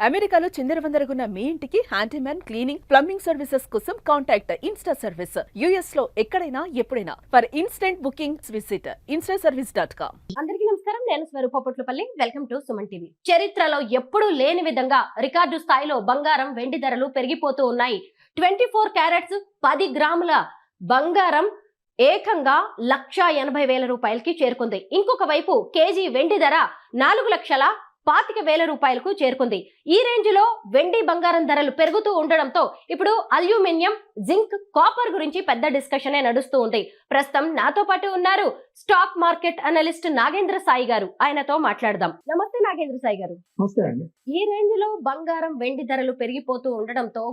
అమెరికాలో చిందరవందరగున్న మీ ఇంటికి handyman cleaning plumbing services కోసం కాంటాక్ట్ ఇన్స్టా సర్వీస్. యుఎస్ లో ఎక్కడైనా ఎప్పుడైనా for instant booking visit instaservice.com. అందరికీ నమస్కారం. నేను Swarupa Potlapalli. Welcome to Suman TV. చరిత్రలో ఎప్పుడూ లేని విధంగా రికార్డు స్థాయిలో బంగారం వెండి ధరలు పెరిగిపోతూ ఉన్నాయి. 24 క్యారెట్స్ 10 గ్రాముల బంగారం ఏకంగా 1,80,000 రూపాయలకి చేరుకుంది. ఇంకొక వైపు కేజీ వెండి ధర 4,25,000 రూపాయలకు చేరుకుంది. ఈ రేంజ్ లో వెండి బంగారం ధరలు పెరుగుతూ ఉండడంతో ఇప్పుడు అల్యూమినియం, జింక్, కాపర్ గురించి పెద్ద డిస్కషన్ నడుస్తూ ఉంది. ప్రస్తుతం నాతో పాటు ఉన్నారు stock market analyst Nagendra Sai గారు. ఆయనతో మాట్లాడదాం. నమస్తే నాగేంద్ర సాయి గారు. ఈ రేంజ్ లో బంగారం వెండి ధరలు పెరిగిపోతూ ఉండడంతో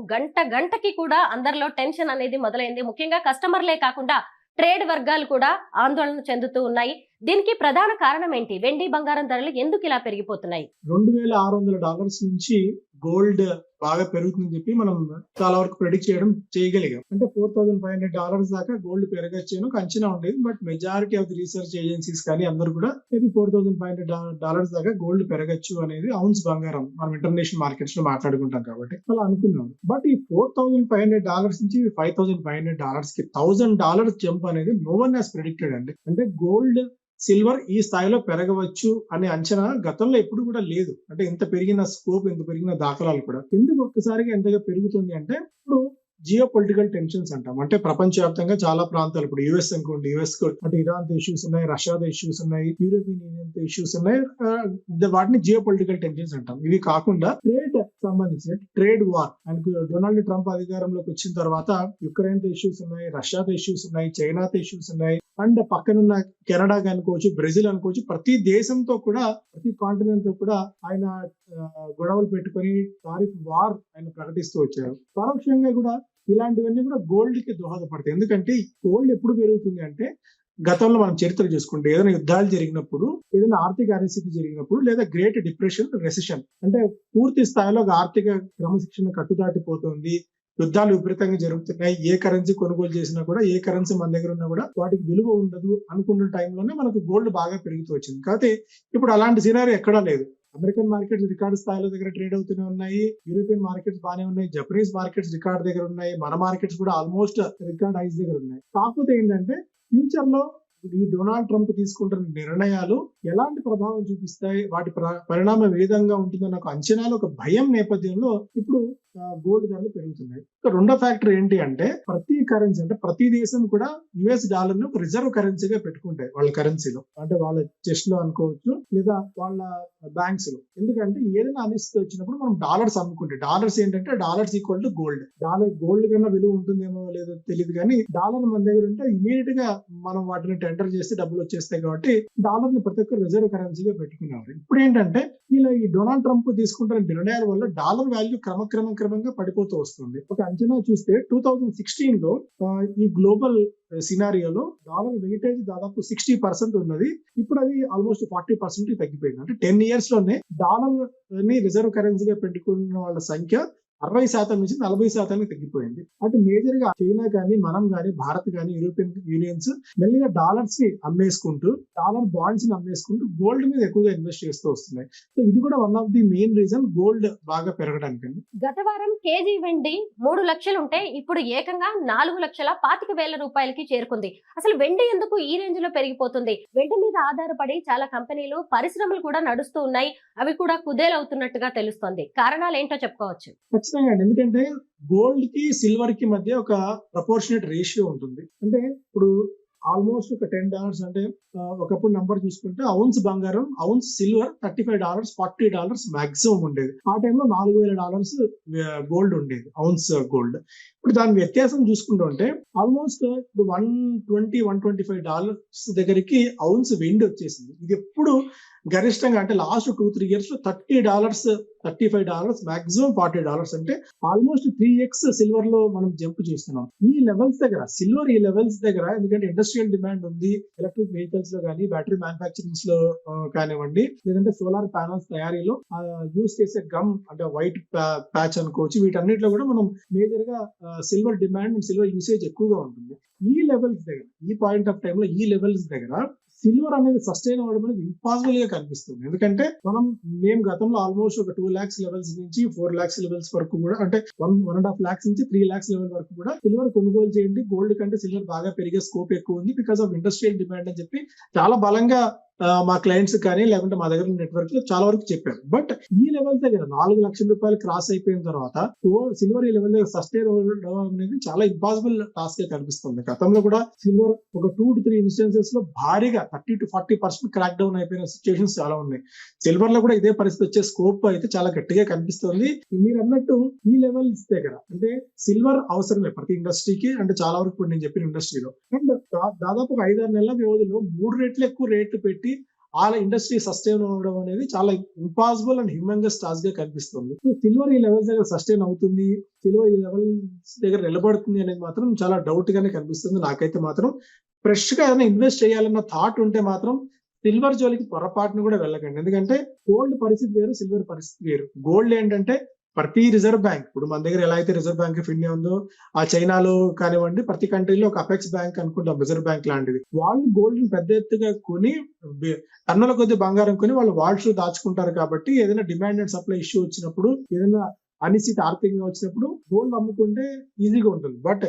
గంటకి కూడా అందరిలో టెన్షన్ అనేది మొదలైంది. ముఖ్యంగా కస్టమర్లే కాకుండా ట్రేడ్ వర్గాలు కూడా ఆందోళన చెందుతూ ఉన్నాయి. దీనికి ప్రధాన కారణం ఏంటి? వెండి బంగారం ధరలు ఎందుకు ఇలా పెరిగిపోతున్నాయి? $2,600 నుంచి గోల్డ్ బాగా పెరుగుతుందని చెప్పి మనం చాలా వరకు ప్రెడిక్ట్ చేయగలిగాం. అంటే $4,500 దాకా గోల్డ్ పెరగచ్చు అని ఒక అంచనా ఉండేది. But majority of the research agencies కానీ అందరూ కూడా మేబీ $4,500 దాకా గోల్డ్ పెరగచ్చు అనేది ఔన్స్ బంగారం మనం ఇంటర్నేషనల్ మార్కెట్స్ లో మాట్లాడుకుంటాం కాబట్టి అలా అనుకున్నాం. బట్ ఈ $4,500 నుంచి $5,500 కి $1,000 జంప్ అనేది నో వన్ హాస్ ప్రెడిక్టెడ్ అండి. అంటే గోల్డ్, సిల్వర్ ఈ స్థాయిలో పెరగవచ్చు అనే అంచనా గతంలో ఎప్పుడు కూడా లేదు. అంటే ఇంత పెరిగిన స్కోప్, ఇంత పెరిగిన దాఖలాలు కూడా ఎందుకు ఒక్కసారిగా ఎంతగా పెరుగుతుంది అంటే ఇప్పుడు జియో పొలిటికల్ టెన్షన్స్ అంటాం. అంటే ప్రపంచవ్యాప్తంగా చాలా ప్రాంతాలు, ఇప్పుడు యుఎస్ అనుకోండి, యుఎస్ అంటే ఇరాన్ తో ఇష్యూస్ ఉన్నాయి, రష్యాతో ఇష్యూస్ ఉన్నాయి, యూరోపియన్ యూనియన్ తో ఇష్యూస్ ఉన్నాయి. వాటిని జియో పొలిటికల్ టెన్షన్స్ అంటాం. ఇవి కాకుండా ట్రేడ్ సంబంధించిన ట్రేడ్ వార్, ఆయనకు డొనాల్డ్ ట్రంప్ అధికారంలోకి వచ్చిన తర్వాత యుక్రెయిన్ తో ఇష్యూస్ ఉన్నాయి, రష్యాతో ఇష్యూస్ ఉన్నాయి, చైనాతో ఇష్యూస్ ఉన్నాయి, అండ్ పక్కనున్న కెనడా అనుకోవచ్చు, బ్రెజిల్ అనుకోవచ్చు, ప్రతి దేశంతో కూడా, ప్రతి కాంటినెంట్ తో కూడా ఆయన గొడవలు పెట్టుకొని టారిఫ్ వార్ ఆయన ప్రకటిస్తూ వచ్చారు. పరోక్షంగా కూడా ఇలాంటివన్నీ కూడా గోల్డ్ కి దోహదపడతాయి. ఎందుకంటే గోల్డ్ ఎప్పుడు పెరుగుతుంది అంటే గతంలో మనం చరిత్ర చూసుకుంటే ఏదైనా యుద్ధాలు జరిగినప్పుడు, ఏదైనా ఆర్థిక అనిశ్చితి జరిగినప్పుడు, లేదా గ్రేట్ డిప్రెషన్, రెసిషన్ అంటే పూర్తి స్థాయిలో ఆర్థిక క్రమశిక్షణ కట్టుదాటిపోతుంది, యుద్ధాలు విపరీతంగా జరుగుతున్నాయి, ఏ కరెన్సీ కొనుగోలు చేసినా కూడా, ఏ కరెన్సీ మన దగ్గర ఉన్నా కూడా వాటికి విలువ ఉండదు అనుకున్న టైంలోనే మనకు గోల్డ్ బాగా పెరుగుతూ వచ్చింది. కాకపోతే ఇప్పుడు అలాంటి సినారీ ఎక్కడా లేదు. అమెరికన్ మార్కెట్స్ రికార్డు స్థాయిలో దగ్గర ట్రేడ్ అవుతూనే ఉన్నాయి, యూరోపియన్ మార్కెట్స్ బాగానే ఉన్నాయి, జపనీస్ మార్కెట్స్ రికార్డ్ దగ్గర ఉన్నాయి, మన మార్కెట్స్ కూడా ఆల్మోస్ట్ రికార్డ్ హైస్ దగ్గర ఉన్నాయి. కాకపోతే ఏంటంటే ఫ్యూచర్ లో ఈ డొనాల్డ్ ట్రంప్ తీసుకుంటున్న నిర్ణయాలు ఎలాంటి ప్రభావం చూపిస్తాయి, వాటి పరిణామం ఏ విధంగా ఉంటుందన్న ఒక అంచనాలు, ఒక భయం నేపథ్యంలో ఇప్పుడు గోల్డ్ ధరలు పెరుగుతున్నాయి. రెండో ఫ్యాక్టర్ ఏంటి అంటే ప్రతి కరెన్సీ, అంటే ప్రతి దేశం కూడా యుఎస్ డాలర్ ని ఒక రిజర్వ్ కరెన్సీగా పెట్టుకుంటాయి వాళ్ళ కరెన్సీలో, అంటే వాళ్ళ చెస్ట్ లో అనుకోవచ్చు లేదా వాళ్ళ బ్యాంక్స్ లో. ఎందుకంటే ఏదైనా అనిశ్చితి వచ్చినప్పుడు మనం డాలర్స్ అమ్ముకుంటే, డాలర్స్ ఏంటంటే dollars equal to gold. Gold కన్నా విలువ ఉంటుందేమో లేదో తెలియదు, కానీ డాలర్ మన దగ్గర ఉంటే ఇమీడియట్ గా మనం వాటిని టెండర్ చేస్తే డబ్బులు వచ్చేస్తాయి. కాబట్టి డాలర్ ని ప్రతి ఒక్కరు రిజర్వ్ కరెన్సీగా పెట్టుకున్నారు. ఇప్పుడు ఏంటంటే ఇలా ఈ డొనాల్డ్ ట్రంప్ తీసుకుంటున్న నిర్ణయాల వల్ల డాలర్ వాల్యూ క్రమంగా పడిపోతూ వస్తుంది. ఒక అంచనా చూస్తే 2016 లో ఈ గ్లోబల్ సినారియోలో డాలర్ వెయిటేజ్ దాదాపు 60% ఉన్నది. ఇప్పుడు అది ఆల్మోస్ట్ 40% తగ్గిపోయింది. అంటే 10 years లోనే డాలర్ ని రిజర్వ్ కరెన్సీగా పెట్టుకున్న వాళ్ళ సంఖ్య 60% నుంచి 40% తగ్గిపోయింది. అంటే మేజర్ గా చైనా కానీ, మనం కానీ, భారత్ కానీ, యూరోపియన్ యూనియన్స్ మెల్లిగా డాలర్స్ ని అమ్మేసుకుంటూ, డాలర్ బాండ్స్ ని అమ్మేసుకుంటూ గోల్డ్ మీద ఎక్కువగా ఇన్వెస్ట్ చేస్తూ వస్తున్నాయి. సో ఇది కూడా one of the main reason gold బాగా పెరగడానికి. గత వారం కేజీ వెండి 3 లక్షలు ఉంటే ఇప్పుడు ఏకంగా 4,25,000 రూపాయలకి చేరుకుంది. అసలు వెండి ఎందుకు ఈ రేంజ్ లో పెరిగిపోతుంది? వెండి మీద ఆధారపడి చాలా కంపెనీలు, పరిశ్రమలు కూడా నడుస్తూ ఉన్నాయి. అవి కూడా కుదేలవుతున్నట్టుగా తెలుస్తోంది. కారణాలు ఏంటో చెప్పుకోవచ్చు. ఎందుకంటే గోల్డ్ కి సిల్వర్ కి మధ్య ఒక ప్రపోర్షనేట్ రేషియో ఉంటుంది. అంటే ఇప్పుడు ఆల్మోస్ట్ ఒక $10 అంటే ఒకప్పుడు నంబర్ చూసుకుంటే ఔన్స్ బంగారం, ఔన్స్ సిల్వర్ $35, $40 మాక్సిమం ఉండేది. ఆ టైంలో $4,000 గోల్డ్ ఉండేది, ఔన్స్ గోల్డ్. ఇప్పుడు దాని వ్యత్యాసం చూసుకుంటుంటే ఆల్మోస్ట్ ఇప్పుడు $120-125 దగ్గరికి ఔన్స్ వెండి వచ్చేసింది. ఇది ఎప్పుడు గరిష్టంగా అంటే లాస్ట్ 2-3 years లో $30, $35, మాక్సిమం $40. అంటే ఆల్మోస్ట్ 3x సిల్వర్ లో మనం జంప్ చూస్తున్నాం. ఈ లెవెల్స్ దగ్గర సిల్వర్, ఈ లెవెల్స్ దగ్గర ఎందుకంటే ఇండస్ట్రియల్ డిమాండ్ ఉంది, ఎలక్ట్రిక్ వెహికల్స్ లో కానీ, బ్యాటరీ మ్యానుఫాక్చరింగ్స్ లో కానివ్వండి, లేదంటే సోలార్ ప్యానల్స్ తయారీలో యూజ్ చేసే గమ్ అంటే వైట్ ప్యాచ్ అనుకోవచ్చు, వీటన్నిటిలో కూడా మనం మేజర్ గా సిల్వర్ డిమాండ్, సిల్వర్ యూసేజ్ ఎక్కువగా ఉంటుంది. ఈ లెవెల్స్ దగ్గర, ఈ పాయింట్ ఆఫ్ టైమ్ లో ఈ లెవెల్స్ దగ్గర సిల్వర్ అనేది సస్టైన్ అవ్వడం అనేది ఇంపాసిబుల్ గా కనిపిస్తుంది. ఎందుకంటే మేము గతంలో ఆల్మోస్ట్ ఒక 2 lakhs లెవెల్స్ నుంచి 4 lakhs లెవెల్స్ వరకు కూడా, అంటే 1.5 lakhs నుంచి 3 lakhs లెవెల్ వరకు కూడా సిల్వర్ కొనుగోలు చేయండి, గోల్డ్ కంటే సిల్వర్ బాగా పెరిగే స్కోప్ ఎక్కువ ఉంది బికాస్ ఆఫ్ ఇండస్ట్రియల్ డిమాండ్ అని చెప్పి చాలా బలంగా మా క్లయింట్స్ కానీ లేకుంటే మా దగ్గర నెట్వర్క్ లో చాలా వరకు చెప్పారు. బట్ ఈ లెవెల్ దగ్గర 4 లక్షల రూపాయలు క్రాస్ అయిపోయిన తర్వాత సిల్వర్ ఈ లెవెల్ దగ్గర సస్టైన్ అవ్వడం అనేది చాలా ఇంపాసిబుల్ టాస్క్ గా కనిపిస్తుంది. గతంలో కూడా సిల్వర్ ఒక 2 to 3 ఇన్స్టెన్సెస్ లో భారీగా 30 to 40% క్రాక్ డౌన్ అయిపోయిన సిచ్యువేషన్స్ చాలా ఉన్నాయి. సిల్వర్ లో కూడా ఇదే పరిస్థితి వచ్చే స్కోప్ అయితే చాలా గట్టిగా కనిపిస్తుంది. మీరు అన్నట్టు ఈ లెవెల్స్ దగ్గర అంటే సిల్వర్ అవసరమే ప్రతి ఇండస్ట్రీకి, అంటే చాలా వరకు ఇప్పుడు నేను చెప్పిన ఇండస్ట్రీలో. అండ్ దాదాపు 5-6 నెలల వ్యవధిలో 3 రెట్లు ఎక్కువ రేట్లు పెట్టి ఆ ఇండస్ట్రీ సస్టైన్ అవ్వడం అనేది చాలా ఇంపాసిబుల్ అండ్ హ్యూమంగస్ టాస్క్ గా కనిపిస్తుంది. సిల్వర్ ఈ లెవెల్స్ దగ్గర సస్టైన్ అవుతుంది, సిల్వర్ ఈ లెవెల్స్ దగ్గర నిలబడుతుంది అనేది మాత్రం చాలా డౌట్ గానే కనిపిస్తుంది. నాకైతే మాత్రం ఫ్రెష్ గా ఏదైనా ఇన్వెస్ట్ చేయాలన్న థాట్ ఉంటే మాత్రం సిల్వర్ జోలికి పొరపాటును కూడా వెళ్ళకండి. ఎందుకంటే గోల్డ్ పరిస్థితి వేరు, సిల్వర్ పరిస్థితి వేరు. గోల్డ్ ఏంటంటే ప్రతి రిజర్వ్ బ్యాంక్, ఇప్పుడు మన దగ్గర ఎలా అయితే రిజర్వ్ బ్యాంక్ ఆఫ్ ఇండియా ఉందో, ఆ చైనాలో కానివ్వండి, ప్రతి కంట్రీలో ఒక అపెక్స్ బ్యాంక్ అనుకుంటాం రిజర్వ్ బ్యాంక్ లాంటిది. వాళ్ళు గోల్డ్ ని పెద్ద ఎత్తుగా కొని టన్నుల కొద్ది బంగారం కొని వాళ్ళు వాల్స్ దాచుకుంటారు. కాబట్టి ఏదైనా డిమాండ్ అండ్ సప్లై ఇష్యూ వచ్చినప్పుడు, ఏదైనా అనిశ్చిత ఆర్థికంగా వచ్చినప్పుడు గోల్డ్ అమ్ముకుంటే ఈజీగా ఉంటుంది. బట్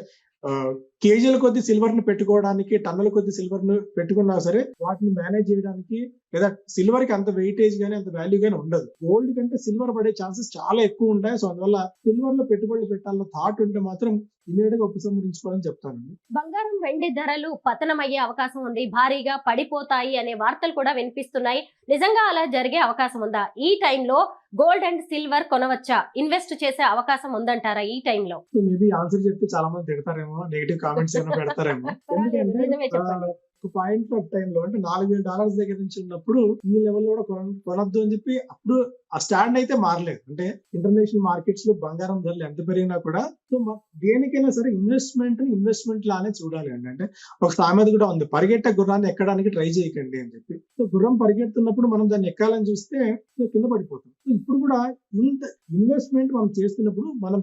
కేజీల కొద్ది సిల్వర్ ను పెట్టుకోవడానికి, టన్నుల కొద్ది సిల్వర్ ను పెట్టుకున్నా సరే వాటిని మేనేజ్ చేయడానికి, లేదా సిల్వర్ కి అంత వెయిటేజ్ గానీ అంత వాల్యూ గానీ ఉండదు. గోల్డ్ కంటే సిల్వర్ పడే ఛాన్సెస్ చాలా ఎక్కువ ఉంటాయి. సో అందువల్ల సిల్వర్ లో పెట్టుబడులు పెట్టాలన్న థాట్ ఉంటే మాత్రం ఇమీడియట్ గా ఉపసంహరించుకోవాలని చెప్తానండి. బంగారం వెండి ధరలు పతనమయ్యే అవకాశం ఉంది, భారీగా పడిపోతాయి అనే వార్తలు కూడా వినిపిస్తున్నాయి. నిజంగా అలా జరిగే అవకాశం ఉందా? ఈ టైంలో గోల్డ్ అండ్ సిల్వర్ కొనవచ్చా? ఇన్వెస్ట్ చేసే అవకాశం ఉందంటారా ఈ టైంలో? మేబీ ఆన్సర్ చెప్తే చాలా మంది తిడతారేమో, నెగిటివ్ కామెంట్స్ ఏమైనా పెడతారేమో. నిజమే చెప్పండి. ఎందుకంటే ఒక పాయింట్ ఆఫ్ టైం లో, అంటే $4,000 దగ్గర నుంచి ఉన్నప్పుడు ఈ లెవెల్ లో కూడా కొనొద్దు అని చెప్పి అప్పుడు ఆ స్టాండ్ అయితే మారలేదు. అంటే ఇంటర్నేషనల్ మార్కెట్స్ లో బంగారం ధరలు ఎంత పెరిగినా కూడా సో దేనికైనా సరే ఇన్వెస్ట్మెంట్ లానే చూడాలి అండి. అంటే ఒక సామెత కూడా ఉంది, పరిగెట్టే గుర్రాన్ని ఎక్కడానికి ట్రై చేయకండి అని చెప్పి. సో గుర్రం పరిగెడుతున్నప్పుడు మనం దాన్ని ఎక్కాలని చూస్తే కింద పడిపోతాం. సో ఇప్పుడు కూడా ఇంత ఇన్వెస్ట్మెంట్ మనం చేస్తున్నప్పుడు మనం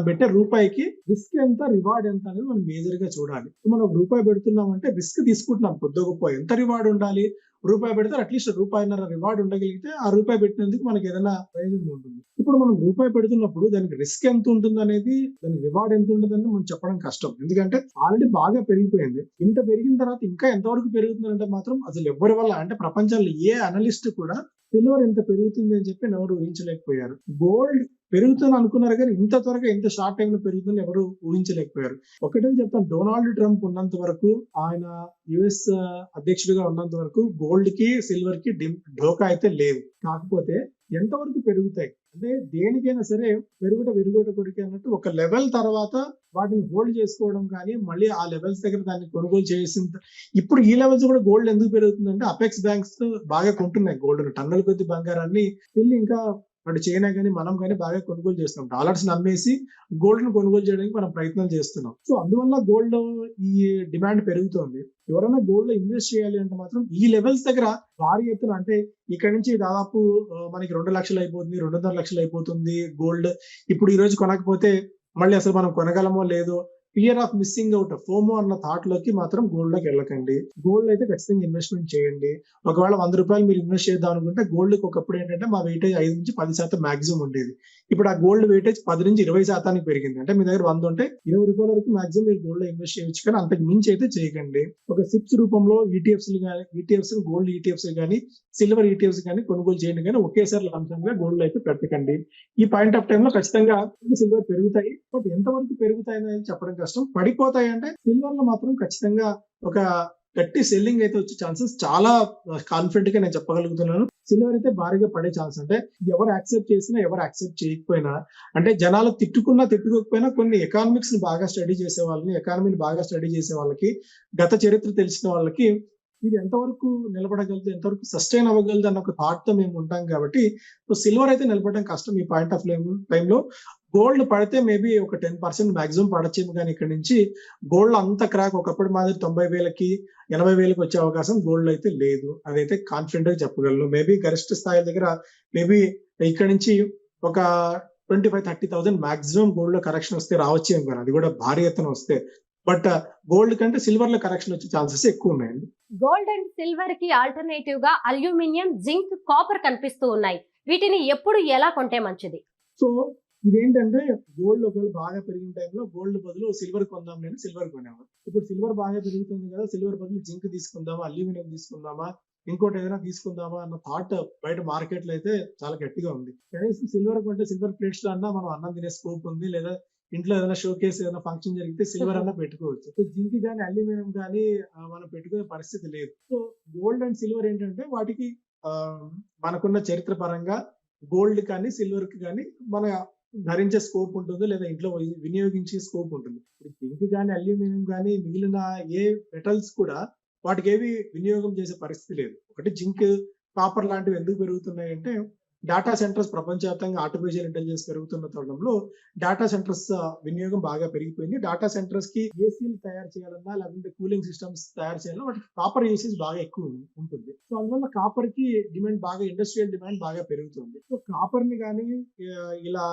పెట్టే రూపాయికి రిస్క్ ఎంత, రివార్డ్ ఎంత అనేది మనం మేజర్ గా చూడాలి. మనం రూపాయి పెడుతున్నాం అంటే రిస్క్ తీసుకుంటున్నాం, కొద్ది గొప్ప ఎంత రివార్డ్ ఉండాలి. రూపాయి పెడితే అట్లీస్ట్ ₹1.5 రివార్డ్ ఉండగలిగితే ఆ రూపాయి పెట్టినందుకు మనకి ఏదైనా ప్రయోజనం ఉంటుంది. ఇప్పుడు మనం రూపాయి పెడుతున్నప్పుడు దానికి రిస్క్ ఎంత ఉంటుంది అనేది, దానికి రివార్డ్ ఎంత ఉంటుంది అనేది మనం చెప్పడం కష్టం. ఎందుకంటే ఆల్రెడీ బాగా పెరిగిపోయింది. ఇంత పెరిగిన తర్వాత ఇంకా ఎంతవరకు పెరుగుతుందంటే మాత్రం అసలు ఎవరి వల్ల, అంటే ప్రపంచంలో ఏ అనలిస్ట్ కూడా సిల్వర్ ఎంత పెరుగుతుంది అని చెప్పి ఎవరు ఊహించలేకపోయారు. గోల్డ్ పెరుగుతుంది అనుకున్నారు కానీ ఇంత త్వరగా ఇంత షార్ట్ టైం లో పెరుగుతుంది ఎవరు ఊహించలేకపోయారు. ఒకటే చెప్తాను, డొనాల్డ్ ట్రంప్ ఉన్నంత వరకు, ఆయన యుఎస్ అధ్యక్షుడిగా ఉన్నంత వరకు గోల్డ్ కి సిల్వర్ కి ఢోకా అయితే లేదు. కాకపోతే ఎంతవరకు పెరుగుతాయి అంటే దేనికైనా సరే విరుగుట కొరికే అన్నట్టు ఒక లెవెల్ తర్వాత వాటిని హోల్డ్ చేసుకోవడం కానీ మళ్ళీ ఆ లెవెల్స్ దగ్గర దాన్ని కొనుగోలు చేసిన ఇప్పుడు ఈ లెవెల్స్ కూడా గోల్డ్ ఎందుకు పెరుగుతుందంటే అపెక్స్ బ్యాంక్స్ బాగా కొంటున్నాయి గోల్డ్, టన్నుల కొద్ది బంగారాన్ని వెళ్ళి ఇంకా అటు చైనా కానీ మనం కానీ బాగా కొనుగోలు చేస్తున్నాం. డాలర్స్ నమ్మేసి గోల్డ్ ను కొనుగోలు చేయడానికి మనం ప్రయత్నం చేస్తున్నాం. సో అందువల్ల గోల్డ్ ఈ డిమాండ్ పెరుగుతోంది. ఎవరైనా గోల్డ్ లో ఇన్వెస్ట్ చేయాలి అంటే మాత్రం ఈ లెవెల్స్ దగ్గర భారీ ఎత్తున, అంటే ఇక్కడ నుంచి దాదాపు మనకి 2 లక్షలు అయిపోతుంది, 2.5 లక్షలు అయిపోతుంది గోల్డ్. ఇప్పుడు ఈ రోజు కొనకపోతే మళ్ళీ అసలు మనం కొనగలమో లేదో, fear of missing out, FOMO అన్న థాట్ లోకి మాత్రం గోల్డ్ లోకి వెళ్ళకండి. గోల్డ్ అయితే ఖచ్చితంగా ఇన్వెస్ట్మెంట్ చేయండి. ఒకవేళ ₹100 మీరు ఇన్వెస్ట్ చేద్దాం అనుకుంటే గోల్డ్ కి ఒకప్పుడు ఏంటంటే మా వెయిటేజ్ 5 నుంచి 10% మాక్సిమం ఉండేది. ఇప్పుడు ఆ గోల్డ్ వెయిటేజ్ 10 నుంచి 20% పెరిగింది. అంటే మీ దగ్గర 100 ఉంటే ₹20 వరకు మాక్సిమం మీరు గోల్డ్ లో ఇన్వెస్ట్ చేయొచ్చు, కానీ అంతకు మించి అయితే చేయకండి. ఒక సిప్స్ రూపంలో ఈటీఎఫ్స్ గోల్డ్ ఈటీఎఫ్స్ కానీ సిల్వర్ ఈటీఎఫ్స్ కానీ కొనుగోలు చేయండి, కానీ ఒకేసారి లాంఛనంగా గోల్డ్ లో అయితే పెట్టకండి. ఈ పాయింట్ ఆఫ్ టైం లో ఖచ్చితంగా సిల్వర్ పెరుగుతాయి, బట్ ఎంతవరకు పెరుగుతాయి అనేది చెప్పడం కష్టం. పడిపోతాయి అంటే సిల్వర్ లో మాత్రం ఖచ్చితంగా ఒక గట్టి సెల్లింగ్ అయితే వచ్చే ఛాన్సెస్ చాలా కాన్ఫిడెంట్ గా నేను చెప్పగలుగుతున్నాను. సిల్వర్ అయితే భారీగా పడే ఛాన్స్, అంటే ఎవరు యాక్సెప్ట్ చేసినా ఎవరు యాక్సెప్ట్ చేయకపోయినా, అంటే జనాలు తిట్టుకున్నా తిట్టుకోకపోయినా కొన్ని ఎకానమీని బాగా స్టడీ చేసే వాళ్ళకి గత చరిత్ర తెలిసిన వాళ్ళకి ఇది ఎంతవరకు నిలబడగలదు, ఎంతవరకు సస్టైన్ అవ్వగలదు అన్న ఒక థాట్ తో మేము ఉంటాం. కాబట్టి సిల్వర్ అయితే నిలబడడం కష్టం ఈ పాయింట్ ఆఫ్ టైంలో. గోల్డ్ పడితే మేబీ ఒక 10% మాక్సిమం పడచ్చేమో, కానీ ఇక్కడ నుంచి గోల్డ్ అంత క్రాక్ ఒకప్పుడు మాదిరి 90,000కి 80,000కి వచ్చే అవకాశం గోల్డ్ అయితే లేదు. అదైతే కాన్ఫిడెంట్ గా చెప్పగలను. మేబీ గరిష్ట స్థాయి దగ్గర మేబీ ఇక్కడ నుంచి ఒక 25,000-30,000 మాక్సిమం గోల్డ్ లో కరెక్షన్ వస్తే రావచ్చేమో, కానీ అది కూడా భారీ ఎత్తున వస్తే. బట్ గోల్డ్ కంటే సిల్వర్ లో కరెక్షన్ వచ్చే ఛాన్సెస్ ఎక్కువ ఉన్నాయండి. గోల్డ్ అండ్ సిల్వర్ కి ఆల్టర్నేటివ్ గా అల్యూమినియం, జింక్, కాపర్ కనిపిస్తూ ఉన్నాయి. వీటిని ఎప్పుడు ఎలా కొంటే మంచిది? సో ఇదేంటంటే గోల్డ్ ఒకవేళ బాగా పెరిగిన టైంలో గోల్డ్ బదులు సిల్వర్ కొందాం నేను సిల్వర్ కొనేవాడు. ఇప్పుడు సిల్వర్ బాగా పెరుగుతుంది కదా, సిల్వర్ బదులు జింక్ తీసుకుందామా, అల్యూమినియం తీసుకుందామా, ఇంకోటి ఏదైనా తీసుకుందామా అన్న థాట్ బయట మార్కెట్ లో అయితే చాలా గట్టిగా ఉంది. కనీసం సిల్వర్ కొంటే సిల్వర్ ప్లేట్స్ లో అన్నా మనం అన్నం తినే స్కోప్ ఉంది, లేదా ఇంట్లో ఏదైనా షో కేసు ఏదైనా ఫంక్షన్ జరిగితే సిల్వర్ అన్నా పెట్టుకోవచ్చు. సో జింక్ కానీ అల్యూమినియం కానీ మనం పెట్టుకునే పరిస్థితి లేదు. సో గోల్డ్ అండ్ సిల్వర్ ఏంటంటే వాటికి మనకున్న చరిత్ర పరంగా గోల్డ్ కానీ సిల్వర్ కి కానీ మన ధరించే స్కోప్ ఉంటుంది, లేదా ఇంట్లో వినియోగించే స్కోప్ ఉంటుంది. ఇప్పుడు జింక్ కానీ అల్యూమినియం కానీ మిగిలిన ఏ మెటల్స్ కూడా వాటికి ఏవి వినియోగం చేసే పరిస్థితి లేదు. ఒకటి జింక్, కాపర్ లాంటివి ఎందుకు పెరుగుతున్నాయి అంటే డేటా సెంటర్స్ ప్రపంచవ్యాప్తంగా ఆర్టిఫిషియల్ ఇంటెలిజెన్స్ పెరుగుతున్న తరుణంలో డేటా సెంటర్స్ వినియోగం బాగా పెరిగిపోయింది. డేటా సెంటర్స్ కి ఏసీలు తయారు చేయాలన్నా, లేకుంటే కూలింగ్ సిస్టమ్స్ తయారు చేయాలన్నా వాటికి కాపర్ యూసేజ్ బాగా ఎక్కువ ఉంటుంది. సో అందువల్ల కాపర్ కి డిమాండ్ బాగా, ఇండస్ట్రియల్ డిమాండ్ బాగా పెరుగుతుంది. సో కాపర్ ని కానీ ఇలా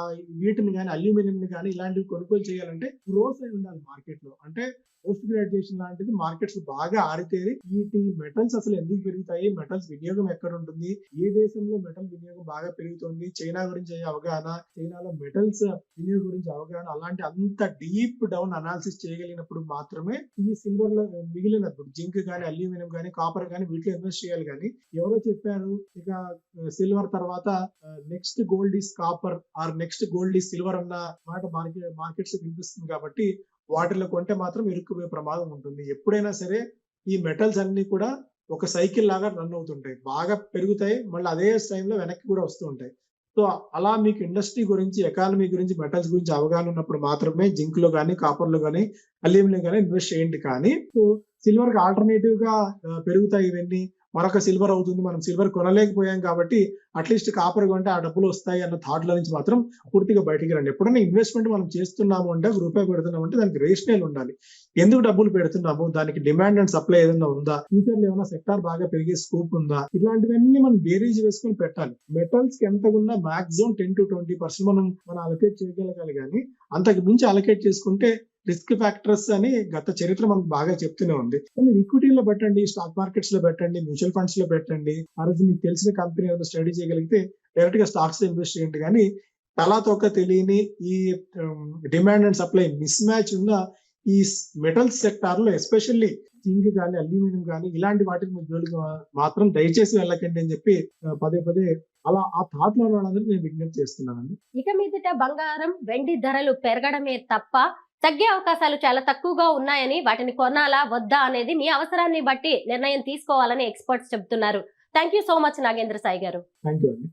వీటిని కానీ అల్యూమినియం ని కానీ ఇలాంటివి కొనుగోలు చేయాలంటే గ్రోత్ అయి ఉండాలి మార్కెట్ లో. అంటే పోస్ట్ గ్రాడ్యుయేషన్ లాంటిది మార్కెట్స్ బాగా ఆరితేరి వీటి మెటల్స్ అసలు ఎందుకు పెరుగుతాయి, మెటల్స్ వినియోగం ఎక్కడ ఉంటుంది, ఏ దేశంలో మెటల్ వినియోగం బాగా పెరుగుతుంది, చైనా గురించి అవగాహన, చైనాలో మెటల్స్ వినియోగం గురించి అవగాహన, అలాంటి అంత డీప్ డౌన్ అనాలిసిస్ చేయగలిగినప్పుడు మాత్రమే ఈ సిల్వర్ లో మిగిలినప్పుడు జింక్ కానీ అల్యూమినియం కానీ కాపర్ కానీ వీటిలో ఇన్వెస్ట్ చేయాలి. కానీ ఎవరో చెప్పారు ఇక సిల్వర్ తర్వాత next gold is copper or next gold is silver అన్న మాట మార్కెట్స్ వినిపిస్తుంది. కాబట్టి వాటిలో కొంటే మాత్రం ఇరుక్కుపోయే ప్రమాదం ఉంటుంది. ఎప్పుడైనా సరే ఈ మెటల్స్ అన్ని కూడా ఒక సైకిల్ లాగా రన్ అవుతుంటాయి, బాగా పెరుగుతాయి, మళ్ళీ అదే టైంలో వెనక్కి కూడా వస్తూ ఉంటాయి. సో అలా మీకు ఇండస్ట్రీ గురించి, ఎకానమీ గురించి, మెటల్స్ గురించి అవగాహన ఉన్నప్పుడు మాత్రమే జింక్ లో కానీ, కాపర్ లో కానీ, అల్యూమినియం కానీ ఇన్వెస్ట్ చేయండి. కానీ సో సిల్వర్ కి ఆల్టర్నేటివ్ గా పెరుగుతాయి ఇవన్నీ, మరొక సిల్వర్ అవుతుంది, మనం సిల్వర్ కొనలేకపోయాం కాబట్టి అట్లీస్ట్ కాపర్ కొంటే ఆ డబ్బులు వస్తాయి అన్న థాట్ లో నుంచి మాత్రం పూర్తిగా బయటికి రండి. ఎప్పుడైనా ఇన్వెస్ట్మెంట్ మనం చేస్తున్నాము అంటే, ఒక రూపాయి పెడుతున్నాము అంటే దానికి రేషనల్ ఉండాలి. ఎందుకు డబ్బులు పెడుతున్నాము, దానికి డిమాండ్ అండ్ సప్లై ఏదైనా ఉందా, ఫ్యూచర్ లో ఏమైనా సెక్టార్ బాగా పెరిగే స్కోప్ ఉందా, ఇలాంటివన్నీ మనం బేరీజ్ వేసుకొని పెట్టాలి. మెటల్స్ కి ఎంత ఉన్నా మాక్సిమం 10 to 20% మనం అలొకేట్ చేయగలగాలి. కానీ అంతకు మించి అలొకేట్ చేసుకుంటే రిస్క్ ఫ్యాక్టర్స్ అని గత చరిత్ర మనకు బాగా చెప్తూనే ఉంది. మీరు ఈక్విటీలో పెట్టండి, స్టాక్ మార్కెట్స్ లో పెట్టండి, మ్యూచువల్ ఫండ్స్ లో పెట్టండి. ఆ రోజు మీకు తెలిసిన కంపెనీ ఏదైనా స్టడీ చేయగలిగితే డైరెక్ట్ గా స్టాక్స్ లో ఇన్వెస్ట్ చేయండి. కానీ తలా తోక తెలియని ఈ demand and supply miss match ఉన్న ఈ మెటల్స్ సెక్టార్ లో ఎస్పెషల్లీ జింక్ కానీ అల్యూమినియం కానీ ఇలాంటి వాటికి మీ జోలికి మాత్రం దయచేసి వెళ్ళకండి అని చెప్పి పదే పదే అలా ఆ థాట్ లో వాళ్ళందరూ నేను విజ్ఞప్తి చేస్తున్నానండి. ఇక మీదట బంగారం, వెండి ధరలు పెరగడమే తప్ప తగ్గే అవకాశాలు చాలా తక్కువగా ఉన్నాయని, వాటిని కొనాలా వద్దా అనేది మీ అవసరాన్ని బట్టి నిర్ణయం తీసుకోవాలని ఎక్స్పర్ట్స్ చెబుతున్నారు. Thank you so much Nagendra Sai garu. Thank you అండి.